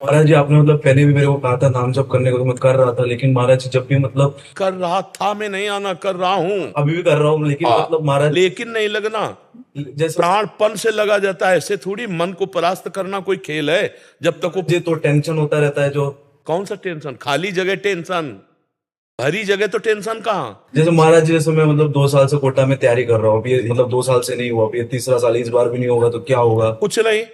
महाराज जी, आपने मतलब पहले भी मेरे को कहा था नाम जप करने को, तो मैं कर रहा था। लेकिन महाराज जी, जब भी मतलब कर रहा था, मैं नहीं आना, कर रहा हूं। अभी भी कर रहा हूँ, लेकिन मतलब महाराज लेकिन नहीं लगना। जैसे प्राणपण से लगा जाता है, ऐसे थोड़ी मन को परास्त करना कोई खेल है। जब तक वो, महाराज जी तो टेंशन होता रहता है जो। कौन सा टेंशन? खाली जगह टेंशन, भरी जगह तो टेंशन कहाँ। जैसे महाराज जी, जैसे मैं मतलब 2 साल से कोटा में तैयारी कर रहा हूँ। अभी मतलब 2 साल से नहीं हुआ, अभी ये तीसरा साल है, इस बार भी नहीं होगा तो क्या होगा? कुछ नहीं,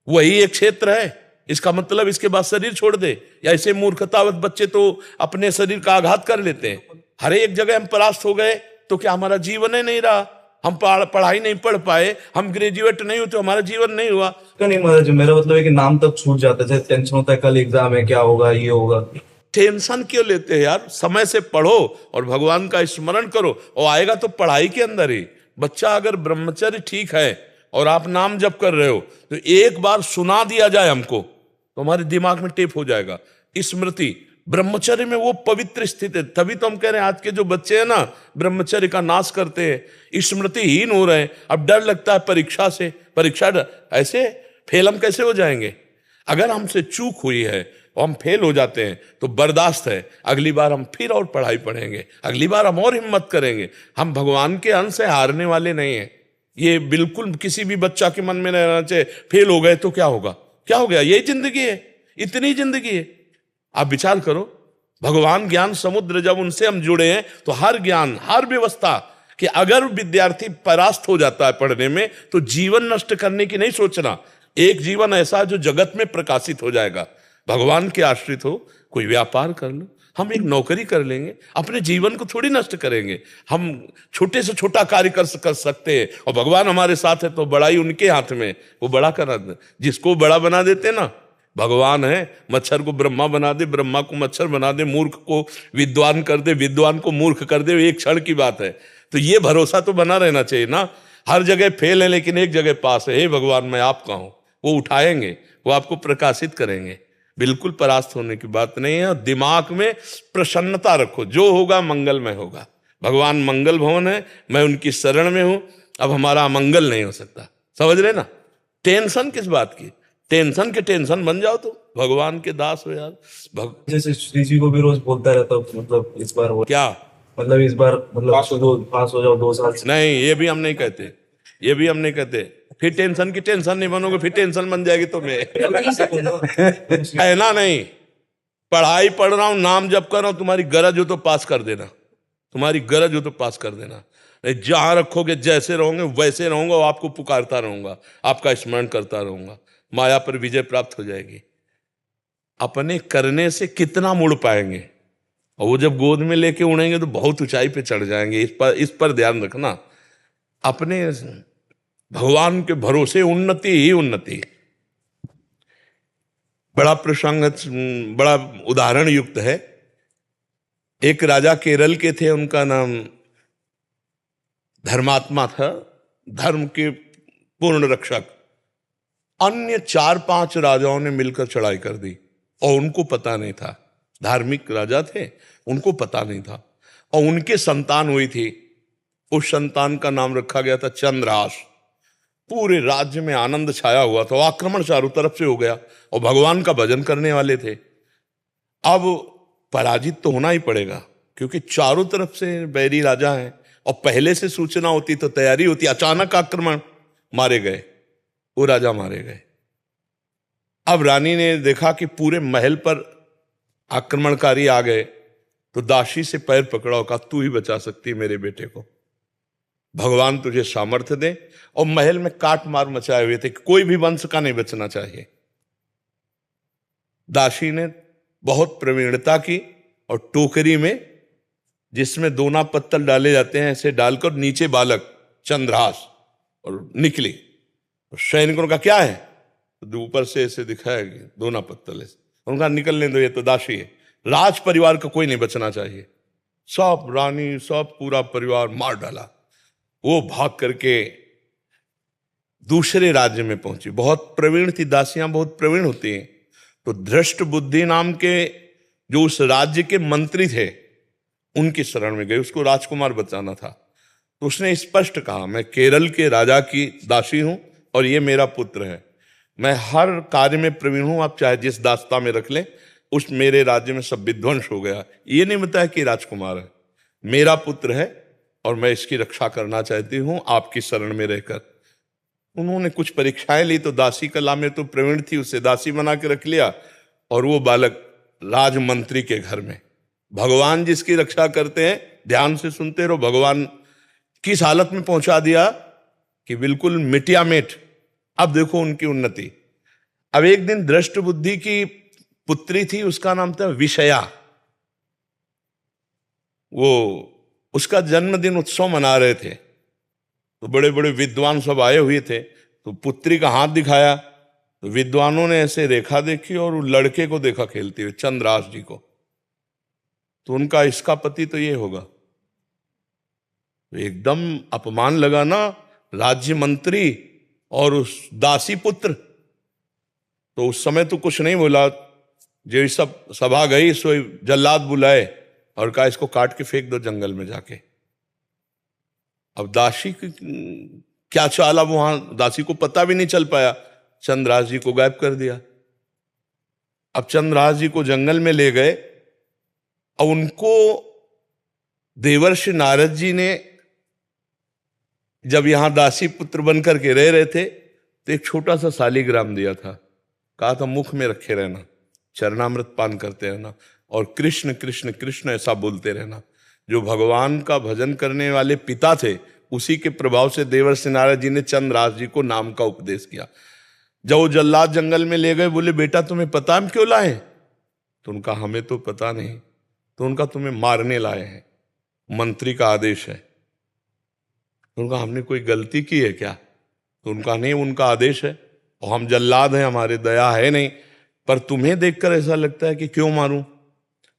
वही एक क्षेत्र है। इसका मतलब इसके बाद शरीर छोड़ दे? या ऐसे मूर्खतावत बच्चे तो अपने शरीर का आघात कर लेते हैं। हर एक जगह हम परास्त हो गए तो क्या हमारा जीवन ही नहीं रहा? हम पढ़ाई नहीं पढ़ पाए, हम ग्रेजुएट नहीं हुए तो हमारा जीवन नहीं हुआ। क्या नहीं महाराज जी, मेरा मतलब है कि नाम तक छूट जाता है। जैसे टेंशन होता है, कल एग्जाम है, क्या होगा, ये होगा। टेंशन क्यों लेते हैं यार? समय से पढ़ो और भगवान का स्मरण करो, और आएगा तो पढ़ाई के अंदर ही। बच्चा अगर ब्रह्मचर्य ठीक है और आप नाम जप कर रहे हो, तो एक बार सुना दिया जाए हमको तो हमारे दिमाग में टेप हो जाएगा। स्मृति, ब्रह्मचर्य में वो पवित्र स्थिति है। तभी तो हम कह रहे हैं आज के जो बच्चे हैं ना, ब्रह्मचर्य का नाश करते हैं, स्मृतिहीन हो रहे हैं। अब डर लगता है परीक्षा से, ऐसे फेल हम कैसे हो जाएंगे? अगर हमसे चूक हुई है और हम फेल हो जाते हैं तो बर्दाश्त है, अगली बार हम फिर और पढ़ाई पढ़ेंगे, अगली बार हम और हिम्मत करेंगे। हम भगवान के अंश से हारने वाले नहीं हैं। ये बिल्कुल किसी भी बच्चा के मन में नहीं रहना चाहिए फेल हो गए तो क्या होगा, क्या हो गया, यही जिंदगी है, इतनी जिंदगी है। आप विचार करो, भगवान ज्ञान समुद्र, जब उनसे हम जुड़े हैं तो हर ज्ञान, हर व्यवस्था, कि अगर विद्यार्थी परास्त हो जाता है पढ़ने में तो जीवन नष्ट करने की नहीं सोचना। एक जीवन ऐसा जो जगत में प्रकाशित हो जाएगा। भगवान के आश्रित हो, कोई व्यापार कर लो, हम एक नौकरी कर लेंगे, अपने जीवन को थोड़ी नष्ट करेंगे। हम छोटे से छोटा कार्य कर सकते हैं, और भगवान हमारे साथ है तो बड़ाई उनके हाथ में, वो बड़ा करा दे। जिसको बड़ा बना देते ना, भगवान है। मच्छर को ब्रह्मा बना दे, ब्रह्मा को मच्छर बना दे, मूर्ख को विद्वान कर दे, विद्वान को मूर्ख कर दे, एक क्षण की बात है। तो ये भरोसा तो बना रहना चाहिए ना। हर जगह फेल है लेकिन एक जगह पास है। हे भगवान, मैं आपका हूं। वो उठाएंगे, वो आपको प्रकाशित करेंगे। बिल्कुल परास्त होने की बात नहीं है। दिमाग में प्रसन्नता रखो, जो होगा मंगलमय होगा। भगवान मंगल भवन है, मैं उनकी शरण में हूं। अब हमारा अमंगल नहीं हो सकता, समझ रहे ना? टेंशन किस बात की? टेंशन के टेंशन बन जाओ तो भगवान के दास हो यार। जैसे श्री जी को भी रोज बोलता रहता हूँ, मतलब इस बार हो, क्या? मतलब इस बार मतलब पास हो जाओ 2 साल से। नहीं, ये भी हम नहीं कहते, ये भी हम नहीं कहते। फिर टेंशन की टेंशन नहीं बनोगे, फिर टेंशन बन जाएगी तुम्हें। है ना? नहीं, पढ़ाई पढ़ रहा हूं, नाम जप कर रहा हूं, तुम्हारी गरज हो तो पास कर देना, तुम्हारी गरज हो तो पास कर देना। नहीं, जहां रखोगे जैसे रहोगे वैसे रहूंगा, और आपको पुकारता रहूंगा, आपका स्मरण करता रहूंगा, माया पर विजय प्राप्त हो जाएगी। अपने करने से कितना मुड़ पाएंगे, और वो जब गोद में लेके उड़ेंगे तो बहुत ऊंचाई पे चढ़ जाएंगे। इस पर ध्यान रखना। अपने भगवान के भरोसे उन्नति ही उन्नति। बड़ा प्रसंग, बड़ा उदाहरण युक्त है। एक राजा केरल के थे, उनका नाम धर्मात्मा था, धर्म के पूर्ण रक्षक। अन्य 4-5 राजाओं ने मिलकर चढ़ाई कर दी और उनको पता नहीं था। धार्मिक राजा थे, उनको पता नहीं था। और उनके संतान हुई थी, उस संतान का नाम रखा गया था चंद्रहास। पूरे राज्य में आनंद छाया हुआ था, आक्रमण चारों तरफ से हो गया, और भगवान का भजन करने वाले थे। अब पराजित तो होना ही पड़ेगा, क्योंकि चारों तरफ से बैरी राजा हैं, और पहले से सूचना होती तो तैयारी होती। अचानक आक्रमण, मारे गए, वो राजा मारे गए। अब रानी ने देखा कि पूरे महल पर आक्रमणकारी आ गए, तो दासी से पैर पकड़ा और कहा, तू ही बचा सकती मेरे बेटे को, भगवान तुझे सामर्थ्य दे। और महल में काट मार मचाए हुए थे, कोई भी वंश का नहीं बचना चाहिए। दासी ने बहुत प्रवीणता की, और टोकरी में, जिसमें दोना पत्तल डाले जाते हैं, ऐसे डालकर नीचे बालक चंद्रहास, और निकली। तो सैनिकों का क्या है, तो ऊपर से ऐसे दिखाया कि दोना पत्तल है। उनका निकलने दो, ये तो दासी है, राज परिवार का कोई नहीं बचना चाहिए। सब रानी, सब पूरा परिवार मार डाला। वो भाग करके दूसरे राज्य में पहुंची। बहुत प्रवीण थी, दासियां बहुत प्रवीण होती हैं। तो धृष्ट बुद्धि नाम के जो उस राज्य के मंत्री थे, उनकी शरण में गई, उसको राजकुमार बचाना था। तो उसने स्पष्ट कहा, मैं केरल के राजा की दासी हूं और ये मेरा पुत्र है, मैं हर कार्य में प्रवीण हूं, आप चाहे जिस दास्ता में रख लें, उस मेरे राज्य में सब विध्वंस हो गया। ये नहीं बताया कि राजकुमार है, मेरा पुत्र है और मैं इसकी रक्षा करना चाहती हूं आपकी शरण में रहकर। उन्होंने कुछ परीक्षाएं ली तो दासी कला में तो प्रवीण थी, उसे दासी बना के रख लिया और वो बालक राजमंत्री के घर में। भगवान जिसकी रक्षा करते हैं, ध्यान से सुनते रहो, भगवान किस हालत में पहुंचा दिया कि बिल्कुल मिटिया मिट। अब देखो उनकी उन्नति। अब एक दिन दृष्ट बुद्धि की पुत्री थी, उसका नाम था विषया। वो उसका जन्मदिन उत्सव मना रहे थे, तो बड़े बड़े विद्वान सब आए हुए थे। तो पुत्री का हाथ दिखाया तो विद्वानों ने ऐसे रेखा देखी और उस लड़के को देखा खेलते हुए, चंद्रास जी को। तो उनका इसका पति तो ये होगा। तो एकदम अपमान लगा ना, राज्य मंत्री और उस दासी पुत्र। तो उस समय तो कुछ नहीं बोला, जो सब सभा गई सो जल्लाद बुलाए और कहा इसको काट के फेंक दो जंगल में जाके। अब दासी की क्या चाला, वहां दासी को पता भी नहीं चल पाया, चंद्रास जी को गायब कर दिया। अब चंद्रास जी को जंगल में ले गए और उनको देवर्षि नारद जी ने जब यहां दासी पुत्र बन करके रह रहे थे तो एक छोटा सा शालिग्राम दिया था। कहा था मुख में रखे रहना, चरणामृत पान करते रहना और कृष्ण कृष्ण कृष्ण ऐसा बोलते रहना। जो भगवान का भजन करने वाले पिता थे, उसी के प्रभाव से देवर्षि नारद जी ने चंद्रास जी को नाम का उपदेश किया। जब वो जल्लाद जंगल में ले गए, बोले बेटा तुम्हें पता हम क्यों लाए? तो उनका हमें तो पता नहीं। तो उनका तुम्हें मारने लाए हैं, मंत्री का आदेश है। तो उनका हमने कोई गलती की है क्या? तो उनका नहीं, उनका आदेश है और हम जल्लाद हैं, हमारे दया है नहीं। पर तुम्हें देखकर ऐसा लगता है कि क्यों मारूं,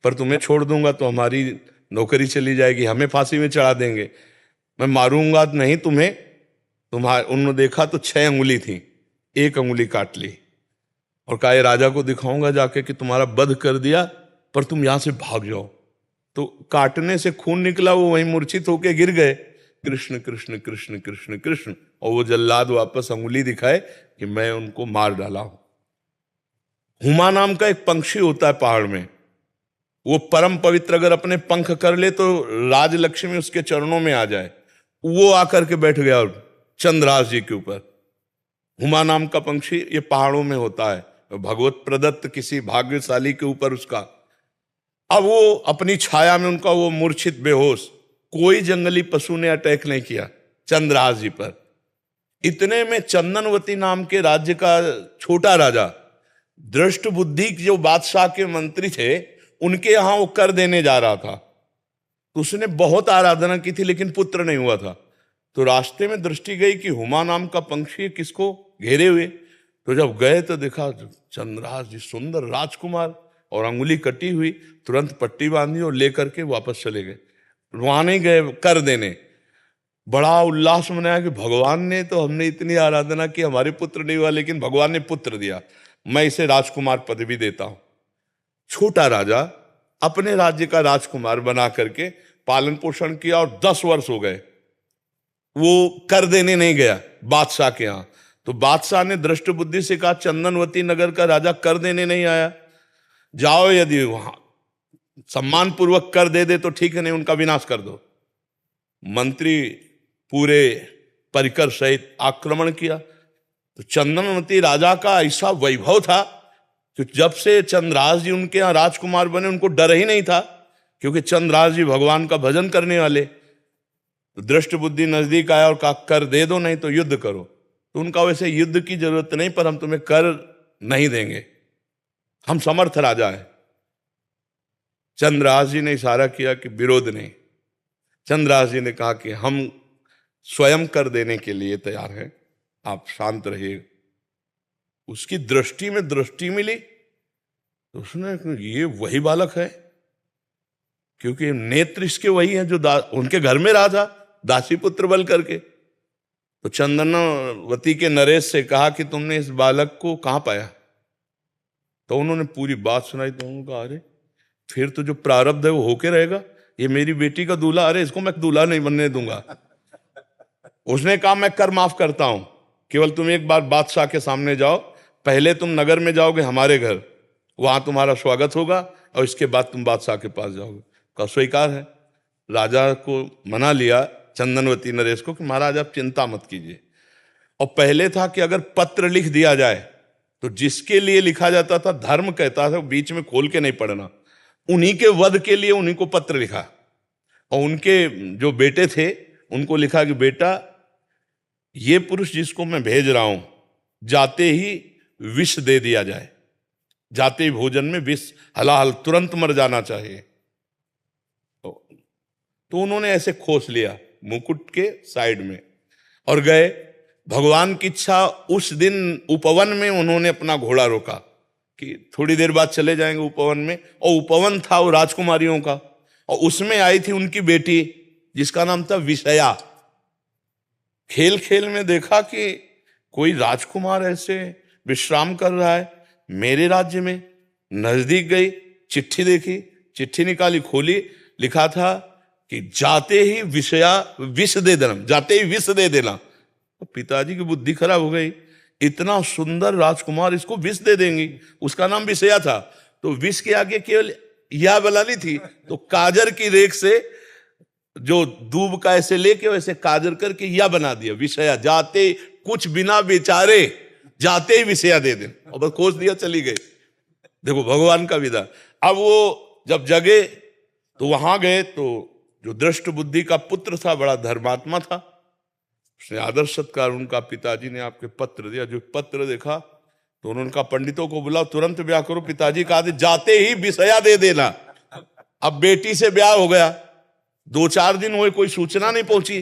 पर तुम्हें छोड़ दूंगा तो हमारी नौकरी चली जाएगी, हमें फांसी में चढ़ा देंगे। मैं मारूंगा नहीं तुम्हें। तुम्हारे उन्होंने देखा तो 6 अंगुली थी, 1 अंगुली काट ली और कहा ये राजा को दिखाऊंगा जाके कि तुम्हारा वध कर दिया, पर तुम यहां से भाग जाओ। तो काटने से खून निकला, वो वहीं मूर्छित होके गिर गए। कृष्ण कृष्ण कृष्ण कृष्ण कृष्ण, और वो जल्लाद वापस अंगुली दिखाए कि मैं उनको मार डाला हूं। हुमा नाम का एक पंक्षी होता है पहाड़ में, वो परम पवित्र, अगर अपने पंख कर ले तो राजलक्ष्मी उसके चरणों में आ जाए। वो आकर के बैठ गया चंद्रास जी के ऊपर। हुमा नाम का पंक्षी ये पहाड़ों में होता है, भगवत प्रदत्त किसी भाग्यशाली के ऊपर उसका। अब वो अपनी छाया में उनका वो मूर्छित बेहोश, कोई जंगली पशु ने अटैक नहीं किया चंद्रास जी पर। इतने में चंदनवती नाम के राज्य का छोटा राजा, दृष्ट बुद्धि जो बादशाह के मंत्री थे, उनके यहां वो कर देने जा रहा था। तो उसने बहुत आराधना की थी लेकिन पुत्र नहीं हुआ था। तो रास्ते में दृष्टि गई कि हुमा नाम का पंक्षी किसको घेरे हुए। तो जब गए तो देखा चंद्रास जी सुंदर राजकुमार और अंगुली कटी हुई, तुरंत पट्टी बांधी और लेकर के वापस चले गए। वहां नहीं गए कर देने, बड़ा उल्लास मनाया कि भगवान ने तो, हमने इतनी आराधना की, हमारे पुत्र नहीं हुआ लेकिन भगवान ने पुत्र दिया, मैं इसे राजकुमार पदवी देता हूं। छोटा राजा अपने राज्य का राजकुमार बना करके पालन पोषण किया और 10 वर्ष हो गए। वो कर देने नहीं गया बादशाह के यहां। तो बादशाह ने दृष्ट बुद्धि से कहा चंदनवती नगर का राजा कर देने नहीं आया, जाओ यदि वहां सम्मान पूर्वक कर दे तो ठीक है, नहीं उनका विनाश कर दो। मंत्री पूरे परिकर सहित आक्रमण किया। तो चंदनवती राजा का ऐसा वैभव था कि जब से चंद्रास जी उनके यहां राजकुमार बने, उनको डर ही नहीं था, क्योंकि चंद्रास जी भगवान का भजन करने वाले। तो दृष्ट बुद्धि नजदीक आया और कहा कर दे दो, नहीं तो युद्ध करो। तो उनका वैसे युद्ध की जरूरत नहीं, पर हम तुम्हें कर नहीं देंगे, हम समर्थ राजा है। चंद्रास जी ने इशारा किया कि विरोध नहीं। चंद्रास जी ने कहा कि हम स्वयं कर देने के लिए तैयार हैं, आप शांत रहिए। उसकी दृष्टि में दृष्टि मिली तो उसने, ये वही बालक है, क्योंकि नेत्र इसके वही हैं जो उनके घर में रहा था दासी पुत्र बल करके। तो चंदनवती के नरेश से कहा कि तुमने इस बालक को कहां पाया? तो उन्होंने पूरी बात सुनाई। तो उन्होंने कहा अरे फिर तो जो प्रारब्ध है वो होके रहेगा, ये मेरी बेटी का दूल्हा, अरे इसको मैं दूल्हा नहीं बनने दूंगा। उसने कहा मैं कर माफ करता हूं, केवल तुम एक बार बादशाह के सामने जाओ, पहले तुम नगर में जाओगे हमारे घर, वहां तुम्हारा स्वागत होगा और इसके बाद तुम बादशाह के पास जाओगे। का स्वीकार है। राजा को मना लिया चंदनवती नरेश को कि महाराज आप चिंता मत कीजिए। और पहले था कि अगर पत्र लिख दिया जाए तो जिसके लिए लिखा जाता था, धर्म कहता था बीच में खोल के नहीं पढ़ना, उन्हीं के वध के लिए उन्हीं को पत्र लिखा। और उनके जो बेटे थे उनको लिखा कि बेटा ये पुरुष जिसको मैं भेज रहा हूं, जाते ही विष दे दिया जाए, जाते ही भोजन में विष, हलाहल तुरंत मर जाना चाहिए। तो उन्होंने ऐसे खोस लिया मुकुट के साइड में और गए। भगवान की इच्छा, उस दिन उपवन में उन्होंने अपना घोड़ा रोका कि थोड़ी देर बाद चले जाएंगे उपवन में। और उपवन था वो राजकुमारियों का, और उसमें आई थी उनकी बेटी जिसका नाम था विषया। खेल खेल में देखा कि कोई राजकुमार ऐसे विश्राम कर रहा है मेरे राज्य में। नजदीक गई, चिट्ठी देखी, चिट्ठी निकाली, खोली, लिखा था कि जाते ही विषया विष दे देना, जाते ही विष दे देना। तो पिताजी की बुद्धि खराब हो गई, इतना सुंदर राजकुमार इसको विष दे देंगी। उसका नाम विषया था, तो विष के आगे केवल या बनानी थी, तो काजर की रेख से जो दूब का ऐसे लेके वैसे काजर करके या बना दिया विषया। जाते कुछ बिना बेचारे जाते ही विषया दे दे, और बस खोज दिया, चली गई। देखो भगवान का विधान। अब वो जब जगे तो वहां गए, तो जो दृष्ट बुद्धि का पुत्र था, बड़ा धर्मात्मा था, उसने आदर सत्कार, उनका पिताजी ने आपके पत्र दिया। जो पत्र देखा तो उन्होंने कहा पंडितों को बुलाओ, तुरंत ब्याह करो। पिताजी का आदेश, जाते ही विषया दे देना। अब बेटी से ब्याह हो गया, 2-4 दिन हुए, कोई सूचना नहीं पहुंची।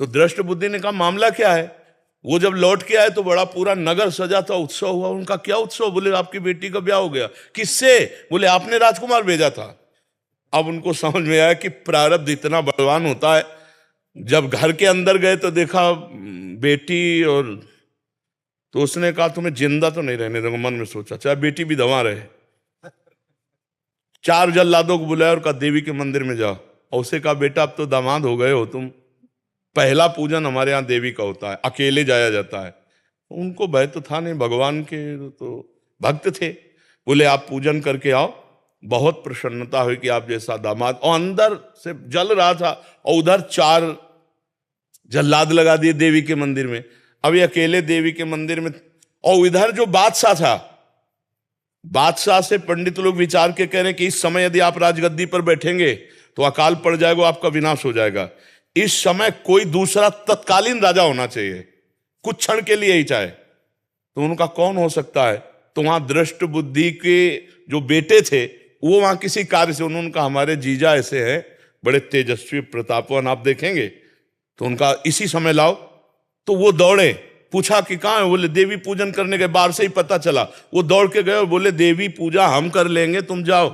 तो दृष्ट बुद्धि ने कहा मामला क्या है। वो जब लौट के आए तो बड़ा पूरा नगर सजा था, उत्सव हुआ। उनका क्या उत्सव? बोले आपकी बेटी का ब्याह हो गया। किससे? बोले आपने राजकुमार भेजा था। अब उनको समझ में आया कि प्रारब्ध इतना बलवान होता है। जब घर के अंदर गए तो देखा बेटी, और तो उसने कहा तुम्हें जिंदा तो नहीं रहने दूंगा। मन में सोचा चाहे बेटी भी दवा रहे। 4 जल्लादों को बुलाया और कहा देवी के मंदिर में जाओ। और उसे कहा बेटा अब तो दामाद हो गए हो तुम, पहला पूजन हमारे यहाँ देवी का होता है, अकेले जाया जाता है। उनको भय तो था नहीं, भगवान के तो भक्त थे। बोले आप पूजन करके आओ, बहुत प्रसन्नता हुई कि आप जैसा दामाद। और अंदर से जल रहा था, और उधर 4 जल्लाद लगा दिए देवी के मंदिर में। अभी अकेले देवी के मंदिर में, और इधर जो बादशाह था, बादशाह से पंडित लोग विचार के कह रहे कि इस समय यदि आप राजगद्दी पर बैठेंगे तो अकाल पड़ जाएगा, आपका विनाश हो जाएगा। इस समय कोई दूसरा तत्कालीन राजा होना चाहिए, कुछ क्षण के लिए ही चाहे। तो उनका कौन हो सकता है? तो वहां दृष्ट बुद्धि के जो बेटे थे वो वहां किसी कार्य से, उन्होंने कहा हमारे जीजा ऐसे हैं, बड़े तेजस्वी प्रतापवान, आप देखेंगे तो उनका इसी समय लाओ। तो वो दौड़े, पूछा कि कहाँ है? बोले देवी पूजन करने गए, बाहर से ही पता चला। वो दौड़ के गए और बोले देवी पूजा हम कर लेंगे, तुम जाओ,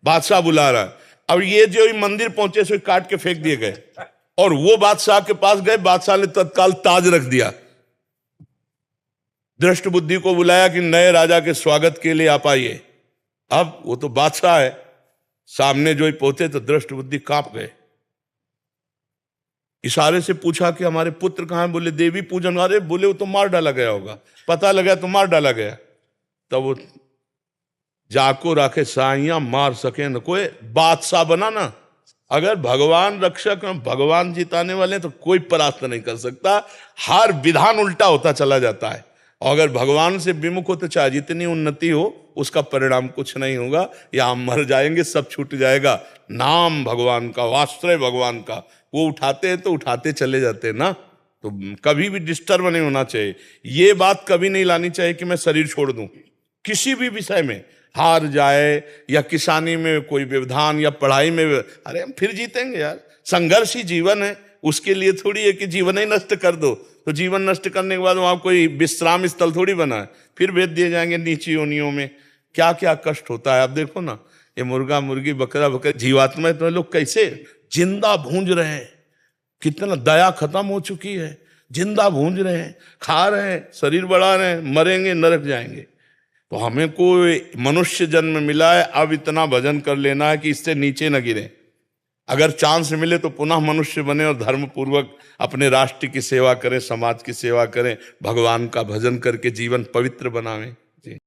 बादशाह बुला रहा है। अब ये जो मंदिर पहुंचे सो काट के फेंक दिए गए, और वो बादशाह के पास गए। बादशाह ने तत्काल ताज रख दिया। दृष्ट बुद्धि को बुलाया कि नए राजा के स्वागत के लिए आप आइए। अब वो तो बादशाह है, सामने जो ही पहुंचे तो दृष्ट बुद्धि कांप गए। इशारे से पूछा कि हमारे पुत्र कहां है? बोले देवी पूजन। अरे बोले वो तो मार डाला गया होगा, पता लगा तो मार डाला गया। तब वो जाको राखे साइया मार सके न कोई, बादशाह बना ना। अगर भगवान रक्षक, भगवान जिताने वाले तो कोई परास्त नहीं कर सकता। हर विधान उल्टा होता चला जाता है। और अगर भगवान से विमुख हो तो चाहे जितनी उन्नति हो उसका परिणाम कुछ नहीं होगा, या हम मर जाएंगे, सब छूट जाएगा। नाम भगवान का, वास्त्र भगवान का, वो उठाते हैं तो उठाते चले जाते हैं ना। तो कभी भी डिस्टर्ब नहीं होना चाहिए। ये बात कभी नहीं लानी चाहिए कि मैं शरीर छोड़ दूं किसी भी विषय में, हार जाए या किसानी में कोई व्यवधान या पढ़ाई में। अरे हम फिर जीतेंगे यार, संघर्ष ही जीवन है। उसके लिए थोड़ी है कि जीवन ही नष्ट कर दो। तो जीवन नष्ट करने के बाद वहां कोई विश्राम स्थल थोड़ी बना है, फिर भेज दिए जाएंगे नीची योनियों में। क्या क्या कष्ट होता है। आप देखो ना, ये मुर्गा मुर्गी बकरा बकरा जीवात्मा तो लोग कैसे जिंदा भूंज रहे हैं। कितना दया खत्म हो चुकी है, जिंदा भूंज रहे हैं, खा रहे हैं, शरीर बढ़ा रहे हैं, मरेंगे, नरक जाएंगे। तो हमें कोई मनुष्य जन्म मिला है, अब इतना भजन कर लेना है कि इससे नीचे न गिरे। अगर चांस मिले तो पुनः मनुष्य बने और धर्म पूर्वक अपने राष्ट्र की सेवा करें, समाज की सेवा करें, भगवान का भजन करके जीवन पवित्र बनावें।